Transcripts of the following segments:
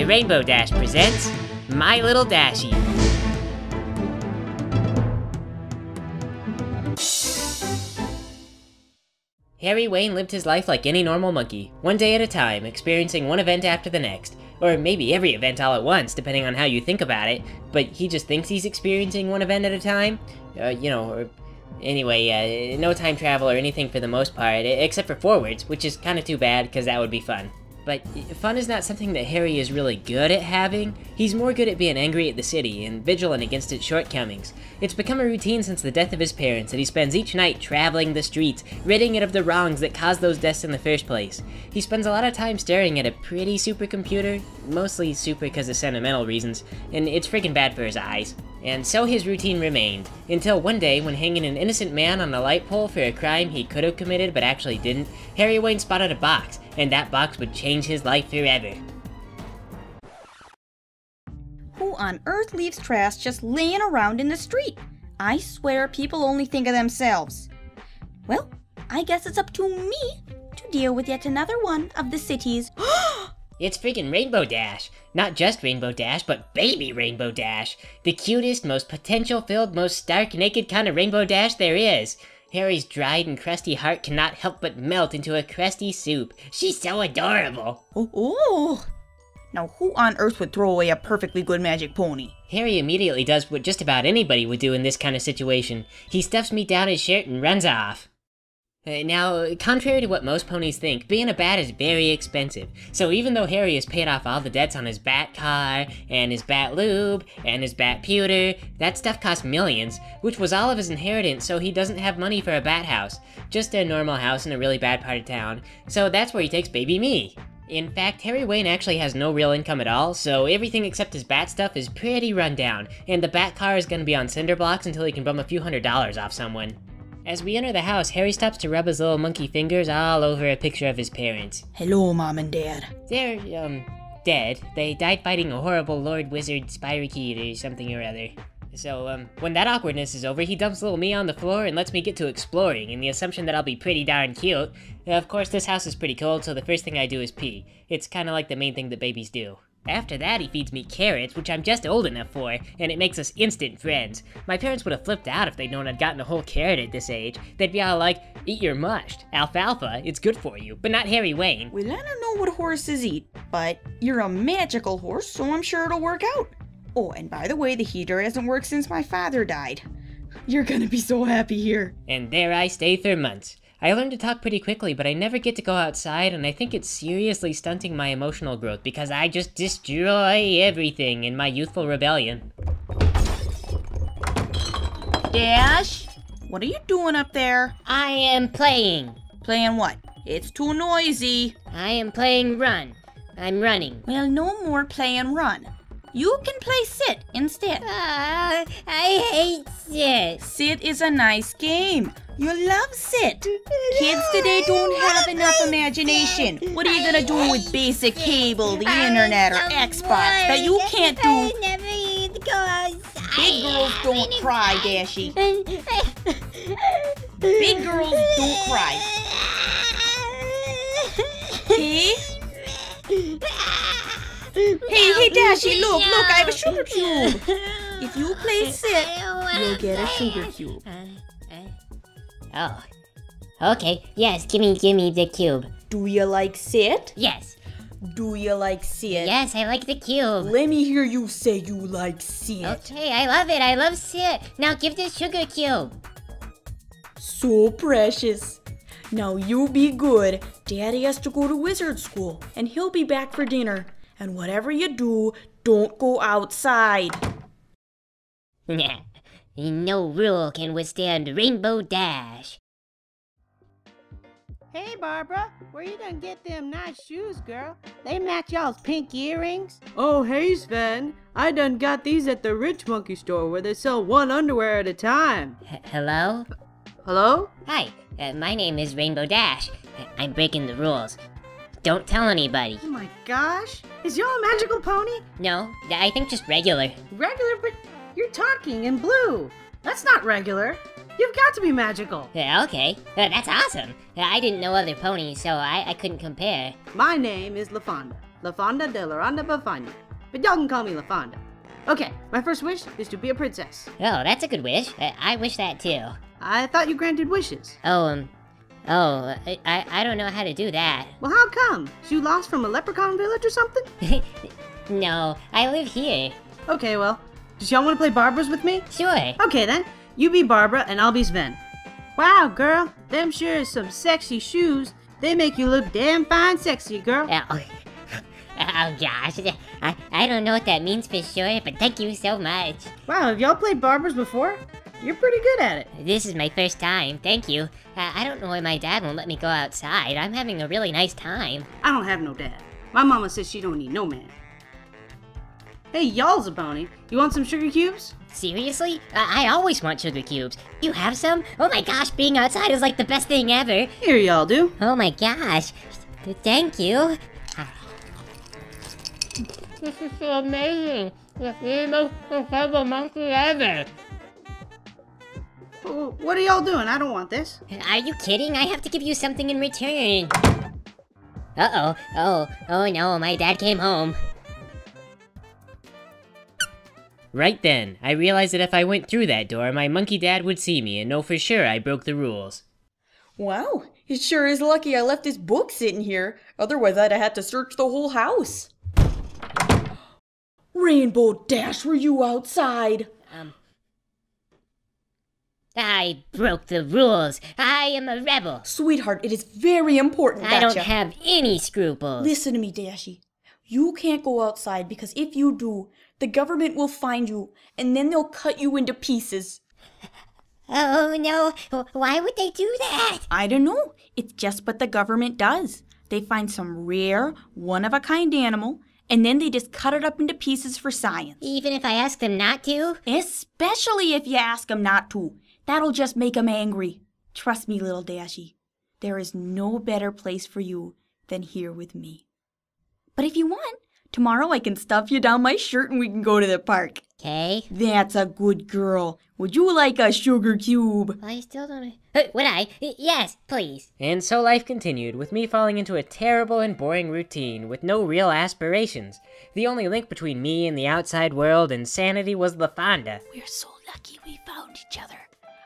The Rainbow Dash presents My Little Dashie. Harry Wayne lived his life like any normal monkey, one day at a time, experiencing one event after the next. Or maybe every event all at once, depending on how you think about it, but he just thinks he's experiencing one event at a time? Anyway, no time travel or anything for the most part, except for forwards, which is kinda too bad, because that would be fun. But fun is not something that Harry is really good at having. He's more good at being angry at the city and vigilant against its shortcomings. It's become a routine since the death of his parents that he spends each night traveling the streets, ridding it of the wrongs that caused those deaths in the first place. He spends a lot of time staring at a pretty supercomputer, mostly super because of sentimental reasons, and it's freaking bad for his eyes. And so his routine remained, until one day when hanging an innocent man on a light pole for a crime he could have committed but actually didn't, Harry Wayne spotted a box, and that box would change his life forever. Who on earth leaves trash just laying around in the street? I swear people only think of themselves. Well, I guess it's up to me to deal with yet another one of the city's It's freaking Rainbow Dash. Not just Rainbow Dash, but Baby Rainbow Dash. The cutest, most potential-filled, most stark naked kind of Rainbow Dash there is. Harry's dried and crusty heart cannot help but melt into a crusty soup. She's so adorable. Oh. Now who on earth would throw away a perfectly good magic pony? Harry immediately does what just about anybody would do in this kind of situation. He stuffs me down his shirt and runs off. Now, contrary to what most ponies think, being a bat is very expensive. So even though Harry has paid off all the debts on his bat car, and his bat lube, and his bat pewter, that stuff costs millions, which was all of his inheritance, so he doesn't have money for a bat house. Just a normal house in a really bad part of town. So that's where he takes baby me. In fact, Harry Wayne actually has no real income at all, so everything except his bat stuff is pretty run down, and the bat car is gonna be on cinder blocks until he can bum a few $100s off someone. As we enter the house, Harry stops to rub his little monkey fingers all over a picture of his parents. Hello, Mom and Dad. They're, dead. They died fighting a horrible Lord Wizard Spirakeet or something or other. So, when that awkwardness is over, he dumps little me on the floor and lets me get to exploring, in the assumption that I'll be pretty darn cute. Of course, this house is pretty cold, so the first thing I do is pee. It's kinda like the main thing that babies do. After that, he feeds me carrots, which I'm just old enough for, and it makes us instant friends. My parents would have flipped out if they'd known I'd gotten a whole carrot at this age. They'd be all like, eat your mushed. Alfalfa, it's good for you, but not Harry Wayne. Well, I don't know what horses eat, but you're a magical horse, so I'm sure it'll work out. Oh, and by the way, the heater hasn't worked since my father died. You're gonna be so happy here. And there I stay for months. I learned to talk pretty quickly, but I never get to go outside, and I think it's seriously stunting my emotional growth because I just destroy everything in my youthful rebellion. Dash, what are you doing up there? I am playing. Playing what? It's too noisy. I am playing run. I'm running. Well, no more playing run. You can play sit instead. I hate sit. Sit is a nice game. You love sit. Kids today don't have enough imagination. What are you gonna do with basic cable, the internet, or Xbox that you can't do? Big girls don't cry, Dashie. Big girls don't cry. Okay? Hey, Dashie, look, I have a sugar cube. If you play sit, you'll get a sugar cube. Oh. Okay, yes, gimme the cube. Do you like sit? Yes. Do you like sit? Yes, I like the cube. Let me hear you say you like sit. Okay, I love it. I love sit. Now give the sugar cube. So precious. Now you be good. Daddy has to go to wizard school, and he'll be back for dinner. And whatever you do, don't go outside. No rule can withstand Rainbow Dash. Hey, Barbara, where you done get them nice shoes, girl? They match y'all's pink earrings. Oh, hey, Sven. I done got these at the Rich Monkey store where they sell one underwear at a time. Hello? Hello? Hi, my name is Rainbow Dash. I'm breaking the rules. Don't tell anybody. Oh my gosh. Is y'all a magical pony? No, I think just regular. Regular, but you're talking in blue. That's not regular. You've got to be magical. Yeah, okay. That's awesome. I didn't know other ponies, so I couldn't compare. My name is LaFonda. LaFonda de Loranda Bafanya. But y'all can call me LaFonda. Okay, my first wish is to be a princess. Oh, that's a good wish. I wish that too. I thought you granted wishes. I don't know how to do that. Well, how come? You lost from a leprechaun village or something? No, I live here. Okay, well, does y'all want to play Barbara's with me? Sure. Okay then, you be Barbara and I'll be Sven. Wow, girl, them sure is some sexy shoes. They make you look damn fine sexy, girl. Oh gosh, I don't know what that means for sure, but thank you so much. Wow, have y'all played Barbara's before? You're pretty good at it. This is my first time, thank you. I don't know why my dad won't let me go outside. I'm having a really nice time. I don't have no dad. My mama says she don't need no man. Hey, y'all's a pony. You want some sugar cubes? Seriously? I always want sugar cubes. You have some? Oh my gosh, being outside is like the best thing ever. Here y'all do. Oh my gosh. Thank you. This is so amazing. You're the most incredible monkey ever. What are y'all doing? I don't want this. Are you kidding? I have to give you something in return. Uh-oh. Oh no, my dad came home. Right then, I realized that if I went through that door, my monkey dad would see me and know for sure I broke the rules. Wow, it sure is lucky I left this book sitting here. Otherwise, I'd have had to search the whole house. Rainbow Dash, were you outside? I broke the rules. I am a rebel. Sweetheart, it is very important that I don't have any scruples. Listen to me, Dashie. You can't go outside because if you do, the government will find you, and then they'll cut you into pieces. Oh no, why would they do that? I don't know. It's just what the government does. They find some rare, one-of-a-kind animal, and then they just cut it up into pieces for science. Even if I ask them not to? Especially if you ask them not to. That'll just make them angry. Trust me, little Dashie. There is no better place for you than here with me. But if you want, tomorrow I can stuff you down my shirt and we can go to the park. Okay. That's a good girl. Would you like a sugar cube? I still don't... Would I? Yes, please. And so life continued, with me falling into a terrible and boring routine with no real aspirations. The only link between me and the outside world and sanity was LaFonda. We're so lucky we found each other.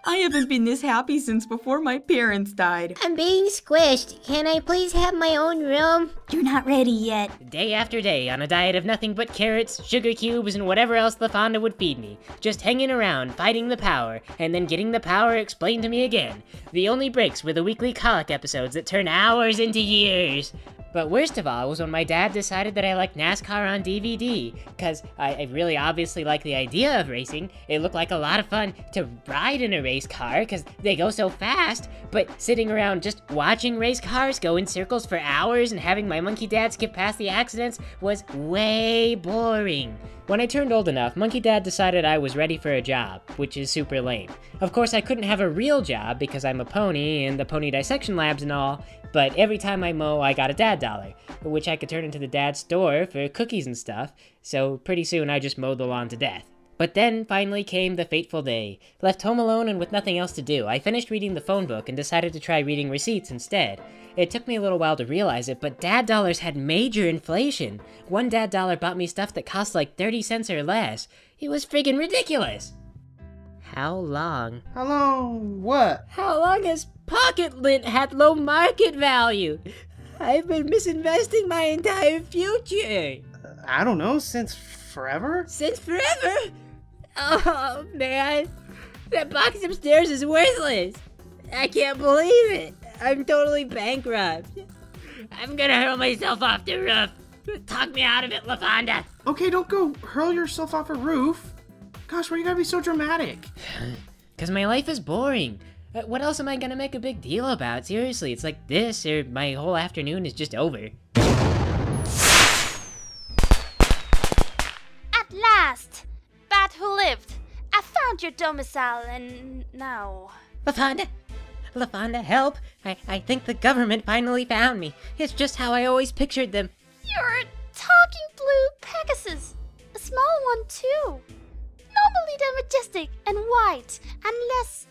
I haven't been this happy since before my parents died. I'm being squished. Can I please have my own room? You're not ready yet. Day after day, on a diet of nothing but carrots, sugar cubes, and whatever else LaFonda would feed me. Just hanging around, fighting the power, and then getting the power explained to me again. The only breaks were the weekly colic episodes that turn hours into years. But worst of all was when my dad decided that I liked NASCAR on DVD, because I really obviously like the idea of racing. It looked like a lot of fun to ride in a race car, because they go so fast, but sitting around just watching race cars go in circles for hours and having my monkey dad skip past the accidents was way boring. When I turned old enough, Monkey Dad decided I was ready for a job, which is super lame. Of course, I couldn't have a real job because I'm a pony and the pony dissection labs and all, but every time I mow, I got a dad dollar, which I could turn into the dad store for cookies and stuff, so pretty soon I just mowed the lawn to death. But then finally came the fateful day. Left home alone and with nothing else to do, I finished reading the phone book and decided to try reading receipts instead. It took me a little while to realize it, but dad dollars had major inflation. One dad dollar bought me stuff that cost like 30 cents or less. It was friggin' ridiculous. How long? How long what? How long has pocket lint had low market value? I've been misinvesting my entire future. I don't know, since forever? Since forever? Oh man, that box upstairs is worthless. I can't believe it. I'm totally bankrupt. I'm gonna hurl myself off the roof. Talk me out of it, LaFonda. Okay, don't go hurl yourself off a roof. Gosh, why you gotta be so dramatic? Cause my life is boring. What else am I gonna make a big deal about? Seriously, it's like this or my whole afternoon is just over. At last! Bat who lived, I found your domicile and now... LaFonda, help! I think the government finally found me. It's just how I always pictured them. You're a talking blue Pegasus. A small one too. Normally they're majestic and white, unless...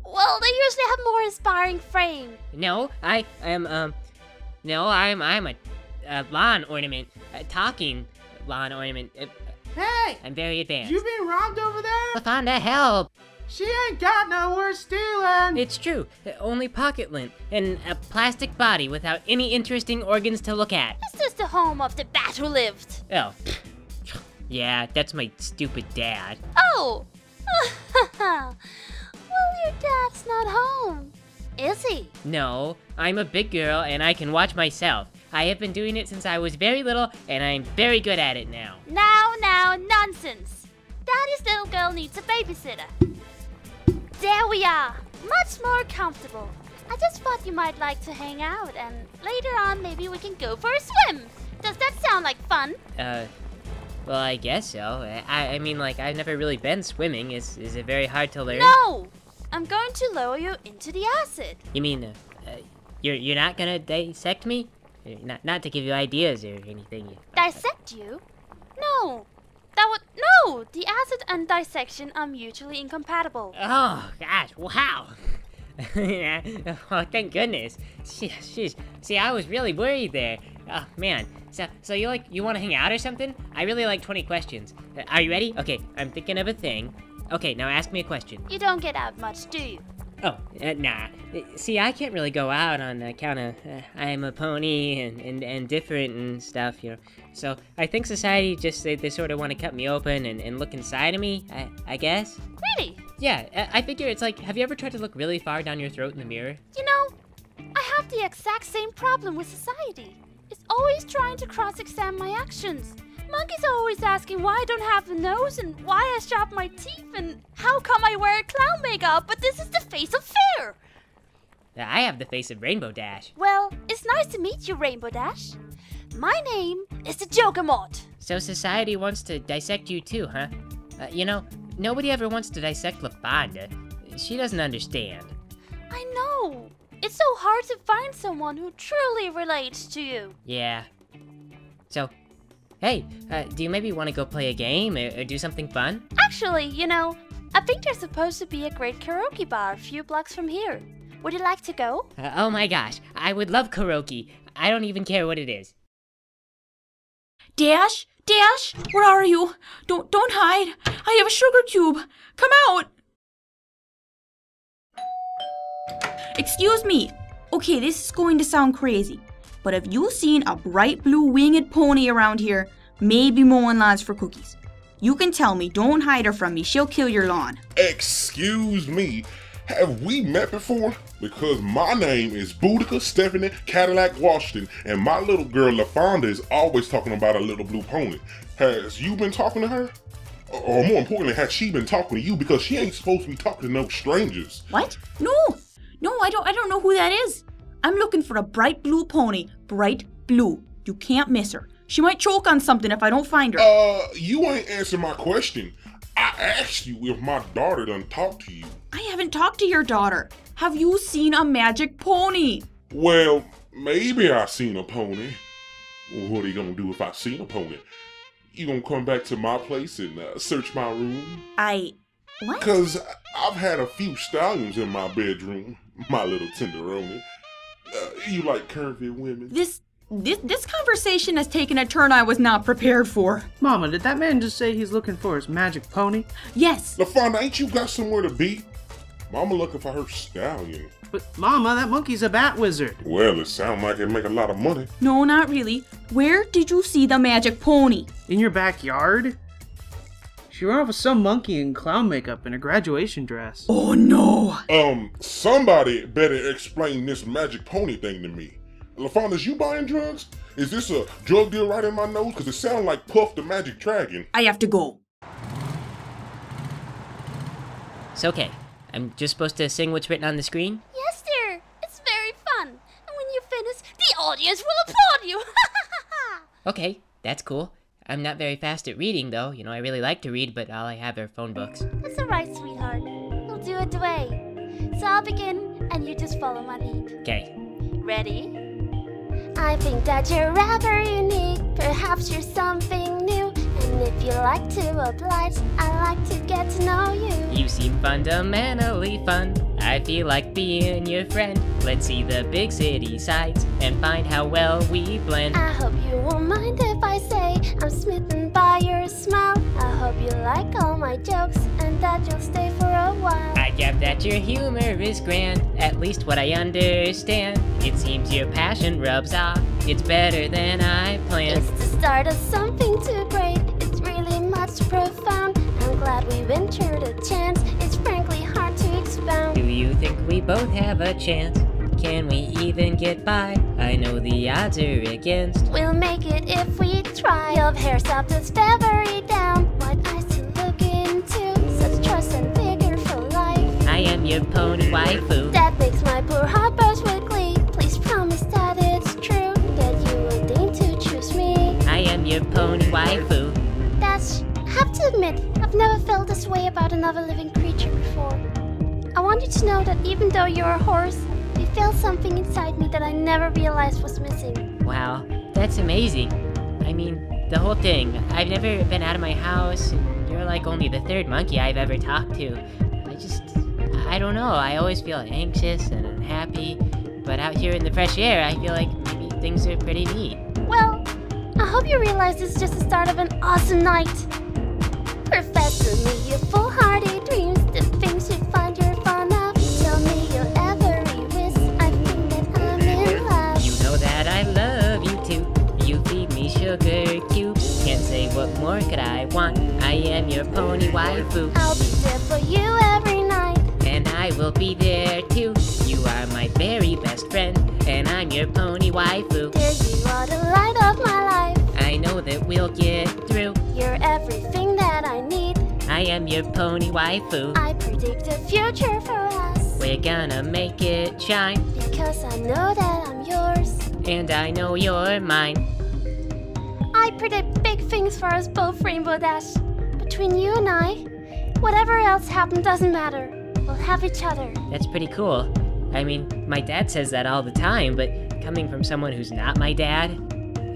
Well, they usually have more inspiring frame. No, I'm a lawn ornament. A talking lawn ornament. Hey! I'm very advanced. You being robbed over there? LaFonda, help! She ain't got nowhere stealing! It's true. Only pocket lint and a plastic body without any interesting organs to look at. This is the home of the bat who lived. Oh. Yeah, that's my stupid dad. Oh! Well, your dad's not home, is he? No, I'm a big girl and I can watch myself. I have been doing it since I was very little and I'm very good at it now. Now, nonsense. Daddy's little girl needs a babysitter. There we are, much more comfortable. I just thought you might like to hang out and later on maybe we can go for a swim. Does that sound like fun? Well, I guess so. I mean, like, I've never really been swimming. Is it very hard to learn? No! I'm going to lower you into the acid. You mean, you're not gonna dissect me? Not to give you ideas or anything. Dissect you? No. No! The acid and dissection are mutually incompatible. Oh, gosh, wow. Oh, thank goodness. See, I was really worried there. Oh, man. So you want to hang out or something? I really like 20 questions. Are you ready? Okay, I'm thinking of a thing. Okay, now ask me a question. You don't get out much, do you? Oh, nah. See, I can't really go out on account of I'm a pony and different and stuff, you know. So I think society just, they sort of want to cut me open and look inside of me, I guess. Really? Yeah, I figure it's like, have you ever tried to look really far down your throat in the mirror? You know, I have the exact same problem with society. It's always trying to cross-examine my actions. Monkeys are always asking why I don't have a nose and why I sharpen my teeth and how come I wear clown makeup, but this is the face of fear. I have the face of Rainbow Dash. Well, it's nice to meet you, Rainbow Dash. My name is the Jogamot. So society wants to dissect you too, huh? You know, nobody ever wants to dissect LaFonda. She doesn't understand. I know. It's so hard to find someone who truly relates to you. Yeah. So, hey, do you maybe want to go play a game or do something fun? Actually, you know, I think there's supposed to be a great karaoke bar a few blocks from here. Would you like to go? Oh my gosh, I would love karaoke. I don't even care what it is. Dash, where are you? Don't hide. I have a sugar cube. Come out. Excuse me. Okay, this is going to sound crazy, but have you seen a bright blue winged pony around here? Maybe mowing lawns for cookies. You can tell me, don't hide her from me. She'll kill your lawn. Excuse me, have we met before? Because my name is Boudica Stephanie Cadillac Washington, and my little girl LaFonda is always talking about a little blue pony. Has you been talking to her? Or more importantly, has she been talking to you? Because she ain't supposed to be talking to no strangers. What? No, I don't know who that is. I'm looking for a bright blue pony. Bright blue. You can't miss her. She might choke on something if I don't find her. You ain't answering my question. I asked you if my daughter done talked to you. I haven't talked to your daughter. Have you seen a magic pony? Well, maybe I seen a pony. Well, what are you gonna do if I seen a pony? You gonna come back to my place and search my room? What? Cause I've had a few stallions in my bedroom, my little tenderoni. You like curvy women? This conversation has taken a turn I was not prepared for. Mama, did that man just say he's looking for his magic pony? Yes. LaFonda, ain't you got somewhere to be? Mama looking for her stallion. But Mama, that monkey's a bat wizard. Well, it sounds like it make a lot of money. No, not really. Where did you see the magic pony? In your backyard? She ran off with some monkey in clown makeup in a graduation dress. Oh no. Somebody better explain this magic pony thing to me. LaFonda, is you buying drugs? Is this a drug deal right in my nose? Cause it sounds like Puff the Magic Dragon. I have to go. It's okay. I'm just supposed to sing what's written on the screen? Yes, dear. It's very fun. And when you finish, the audience will applaud you. Okay, that's cool. I'm not very fast at reading, though. You know, I really like to read, but all I have are phone books. That's alright, sweetheart. We'll do it the way. So I'll begin, and you just follow my lead. Okay. Ready? I think that you're rather unique. Perhaps you're something new. And if you like to oblige, I like to get to know you. You seem fundamentally fun. I feel like being your friend. Let's see the big city sights and find how well we blend. I hope you won't mind if I say I'm smitten by your smile. I hope you like all my jokes and that you'll stay for a while. I get that your humor is grand, at least what I understand. It seems your passion rubs off, it's better than I planned. It's the start of something too great, it's really much profound. I'm glad we ventured a chance, it's frankly hard to expound. Do you think we both have a chance? Can we even get by? I know the odds are against. We'll make it if we try. Your hair soft as feathery down, white eyes to look into, such trust and vigor for life. I am your pony waifu. That makes my poor heart burst with glee. Please promise that it's true, that you will deign to choose me. I am your pony waifu. Dash, I have to admit, I've never felt this way about another living creature before. I want you to know that even though you're a horse, you feel something inside me that I never realized was missing. Wow, that's amazing. I mean, the whole thing. I've never been out of my house, and you're like only the third monkey I've ever talked to. I don't know, I always feel anxious and unhappy, but out here in the fresh air, I feel like maybe things are pretty neat. Well, I hope you realize this is just the start of an awesome night. Profess to me your foolhardy dreams, the things you find you're fond of. Tell me your every wish, I think that I'm in love. You know that I love you too, you feed me sugar cubes. Can't say what more could I want, I am your pony waifu. I'll be there for you every night, and I will be there too. You are my very best friend, and I'm your pony waifu. Dear, you are the light of my life. I know that we'll get through. You're everything that I need. I am your pony waifu. I predict the future for us. We're gonna make it shine, because I know that I'm yours, and I know you're mine. I predict big things for us both, Rainbow Dash. Between you and I, whatever else happened doesn't matter. We'll have each other. That's pretty cool. I mean, my dad says that all the time, but coming from someone who's not my dad,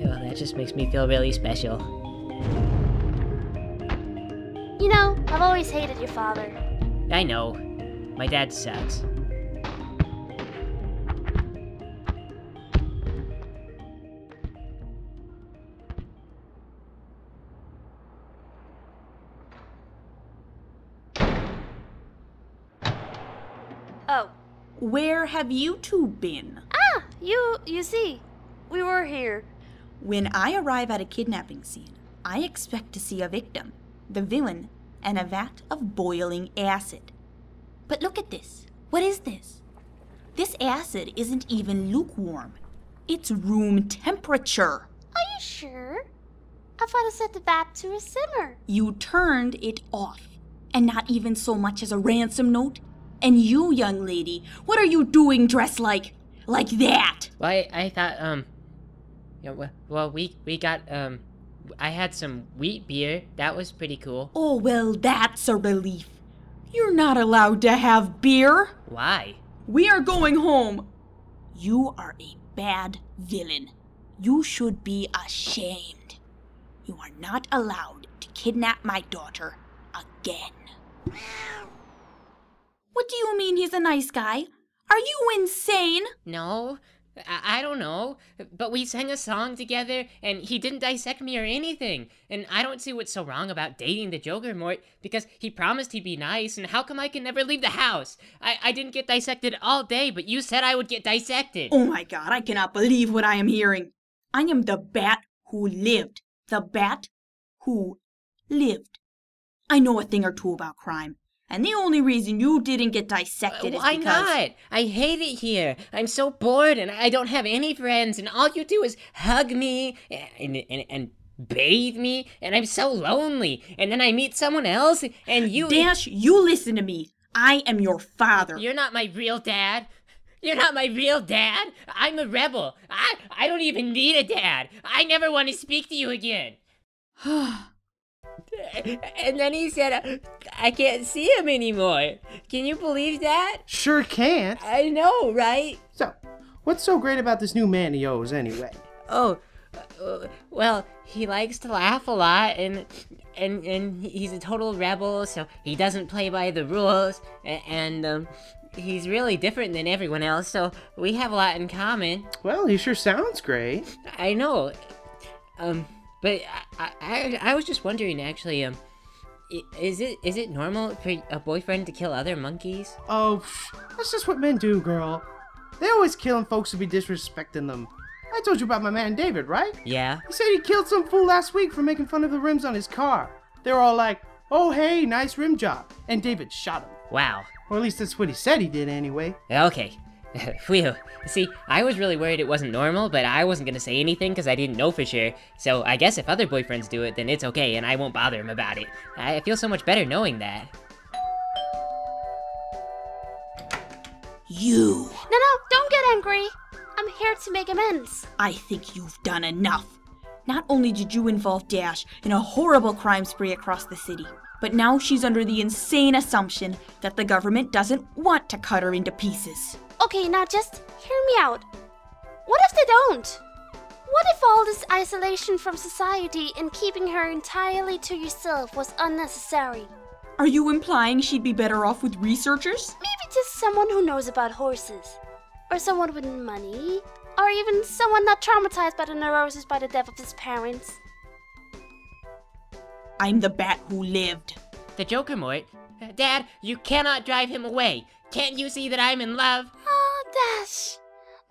well, that just makes me feel really special. You know, I've always hated your father. I know. My dad sucks. Oh. Where have you two been? Ah, you see, we were here. When I arrive at a kidnapping scene, I expect to see a victim, the villain, and a vat of boiling acid. But look at this. What is this? This acid isn't even lukewarm. It's room temperature. Are you sure? I thought I set the vat to a simmer. You turned it off, and not even so much as a ransom note. And you, young lady, what are you doing dressed like that? Well, I thought, well, we got, I had some wheat beer. That was pretty cool. Oh, well, that's a relief. You're not allowed to have beer. Why? We are going home. You are a bad villain. You should be ashamed. You are not allowed to kidnap my daughter again. What do you mean he's a nice guy? Are you insane? No, I don't know, but we sang a song together, and he didn't dissect me or anything, and I don't see what's so wrong about dating the Joker more, because he promised he'd be nice, and how come I can never leave the house? I didn't get dissected all day, but you said I would get dissected. Oh my god, I cannot believe what I am hearing. I am the bat who lived. The bat who lived. I know a thing or two about crime. And the only reason you didn't get dissected is because... Why not? I hate it here. I'm so bored and I don't have any friends and all you do is hug me and bathe me and I'm so lonely. And then I meet someone else and you... Dash, you listen to me. I am your father. You're not my real dad. You're not my real dad. I'm a rebel. I don't even need a dad. I never want to speak to you again. And then he said, I can't see him anymore. Can you believe that? Sure can't. I know, right? So, what's so great about this new man he owes anyway? Oh, well, he likes to laugh a lot, and he's a total rebel, so he doesn't play by the rules, and he's really different than everyone else, so we have a lot in common. Well, he sure sounds great. I know. But I was just wondering, actually, is it normal for a boyfriend to kill other monkeys? Oh, that's just what men do, girl. They always killing folks who be disrespecting them. I told you about my man David, right? Yeah. He said he killed some fool last week for making fun of the rims on his car. They were all like, "Oh, hey, nice rim job." And David shot him. Wow. Or at least that's what he said he did anyway. Okay. Phew. See, I was really worried it wasn't normal, but I wasn't gonna say anything because I didn't know for sure. So I guess if other boyfriends do it, then it's okay and I won't bother him about it. I feel so much better knowing that. You! No, don't get angry. I'm here to make amends. I think you've done enough. Not only did you involve Dash in a horrible crime spree across the city, but now she's under the insane assumption that the government doesn't want to cut her into pieces. Okay, now just hear me out. What if they don't? What if all this isolation from society and keeping her entirely to yourself was unnecessary? Are you implying she'd be better off with researchers? Maybe just someone who knows about horses. Or someone with money. Or even someone not traumatized by the neurosis by the death of his parents. I'm the bat who lived. The Joker Mort? Dad, you cannot drive him away. Can't you see that I'm in love? Ah, Dash.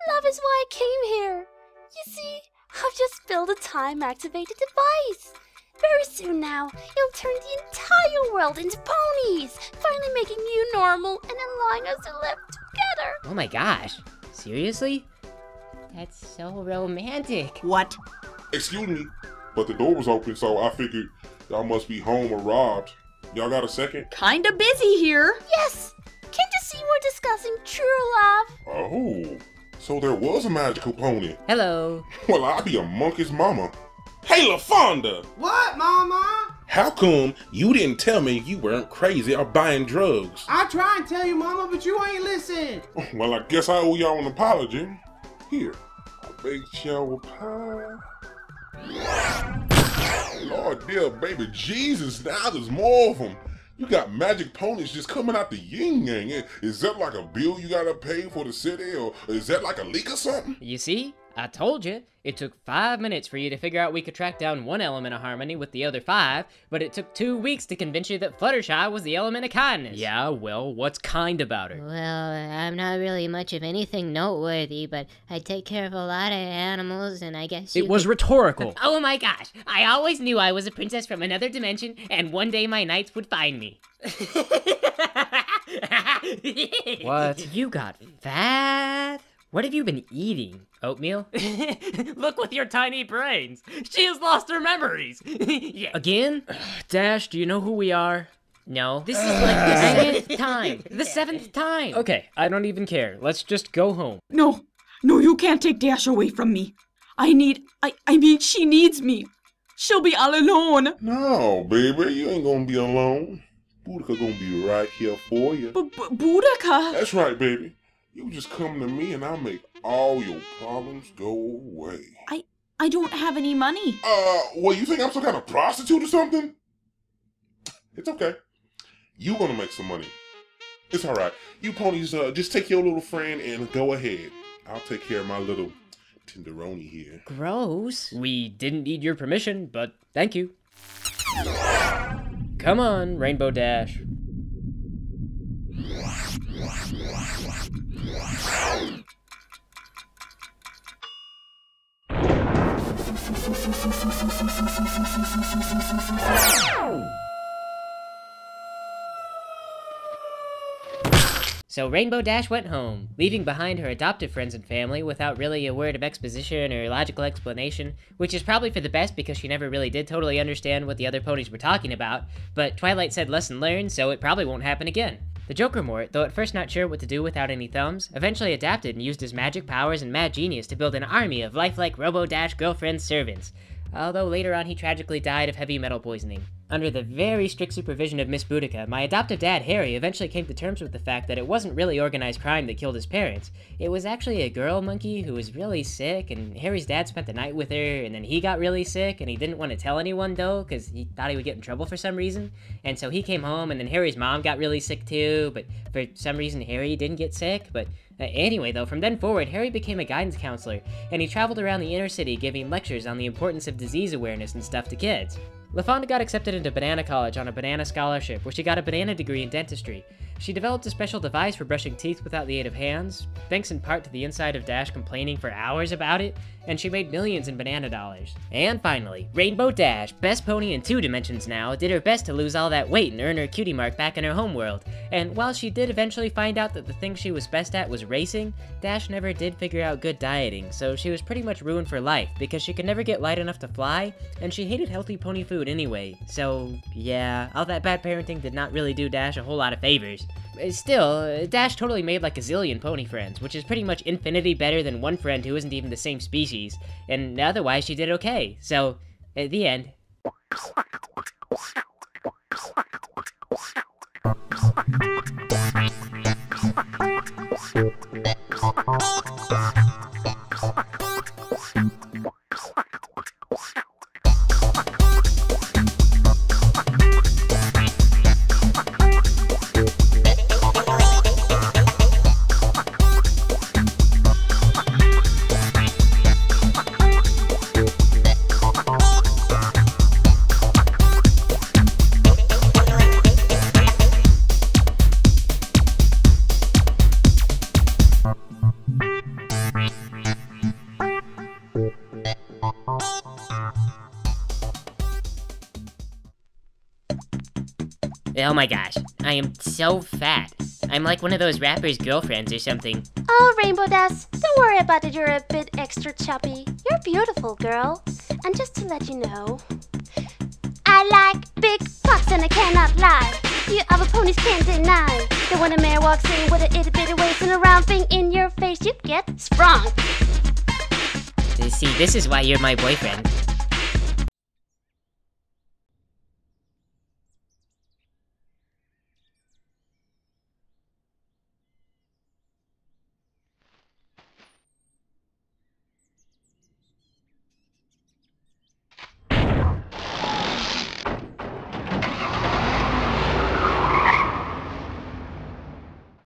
Love is why I came here. You see, I've just built a time-activated device. Very soon now, it'll turn the entire world into ponies, finally making you normal and allowing us to live together. Oh my gosh. Seriously? That's so romantic. What? Excuse me, but the door was open, so I figured y'all must be home or robbed. Y'all got a second? Kinda busy here. Yes! Can't you see we're discussing true love? Oh, so there was a magical pony. Hello. Well, I'll be a monkey's mama. Hey, LaFonda! What, Mama? How come you didn't tell me you weren't crazy or buying drugs? I try and tell you, Mama, but you ain't listen. Well, I guess I owe y'all an apology. Here, I baked y'all a pie. Lord dear baby Jesus, now there's more of them. You got magic ponies just coming out the yin yang. Is that like a bill you gotta pay for the city, or is that like a leak or something? You see? I told you. It took 5 minutes for you to figure out we could track down one element of harmony with the other 5, but it took 2 weeks to convince you that Fluttershy was the element of kindness. Yeah, well, what's kind about her? Well, I'm not really much of anything noteworthy, but I take care of a lot of animals, and I guess It was rhetorical. Oh my gosh, I always knew I was a princess from another dimension, and one day my knights would find me. What? You got fat? What have you been eating? Oatmeal? Look with your tiny brains. She has lost her memories. Yeah. Again? Dash, do you know who we are? No. This is like the 7th time. The 7th time. Okay, I don't even care. Let's just go home. No, you can't take Dash away from me. I mean, she needs me. She'll be all alone. No, baby, you ain't gonna be alone. Boudica gonna be right here for you. Boudica? That's right, baby. You just come to me and I'll make all your problems go away. I don't have any money. Well, you think I'm some kind of prostitute or something? It's okay. You gonna make some money. It's alright. You ponies, just take your little friend and go ahead. I'll take care of my little tenderoni here. Gross. We didn't need your permission, but thank you. Come on, Rainbow Dash. So Rainbow Dash went home, leaving behind her adoptive friends and family without really a word of exposition or logical explanation, which is probably for the best because she never really did totally understand what the other ponies were talking about, but Twilight said lesson learned, so it probably won't happen again. The Joker Mort, though at first not sure what to do without any thumbs, eventually adapted and used his magic powers and mad genius to build an army of lifelike Robo Dash girlfriend servants, although later on he tragically died of heavy metal poisoning. Under the very strict supervision of Miss Boudica, my adoptive dad, Harry, eventually came to terms with the fact that it wasn't really organized crime that killed his parents. It was actually a girl monkey who was really sick, and Harry's dad spent the night with her, and then he got really sick, and he didn't want to tell anyone, though, because he thought he would get in trouble for some reason. And so he came home, and then Harry's mom got really sick, too, but for some reason Harry didn't get sick, but... Anyway, though, from then forward, Harry became a guidance counselor, and he traveled around the inner city giving lectures on the importance of disease awareness and stuff to kids. LaFonda got accepted into Banana College on a banana scholarship, where she got a banana degree in dentistry. She developed a special device for brushing teeth without the aid of hands, thanks in part to the inside of Dash complaining for hours about it, and she made millions in banana dollars. And finally, Rainbow Dash, best pony in 2 dimensions now, did her best to lose all that weight and earn her cutie mark back in her homeworld. And while she did eventually find out that the thing she was best at was racing, Dash never did figure out good dieting, so she was pretty much ruined for life, because she could never get light enough to fly, and she hated healthy pony food anyway. So yeah, all that bad parenting did not really do Dash a whole lot of favors. Still, Dash totally made like a zillion pony friends, which is pretty much infinity better than one friend who isn't even the same species, and otherwise she did okay. So, at the end. Oh my gosh, I am so fat. I'm like one of those rappers' girlfriends or something. Oh, Rainbow Dash, don't worry about it, you're a bit extra chubby. You're beautiful, girl. And just to let you know, I like big bucks and I cannot lie. You other ponies can't deny that when a mare walks in with an itty bitty waist and a round thing in your face, you get sprung. See, this is why you're my boyfriend.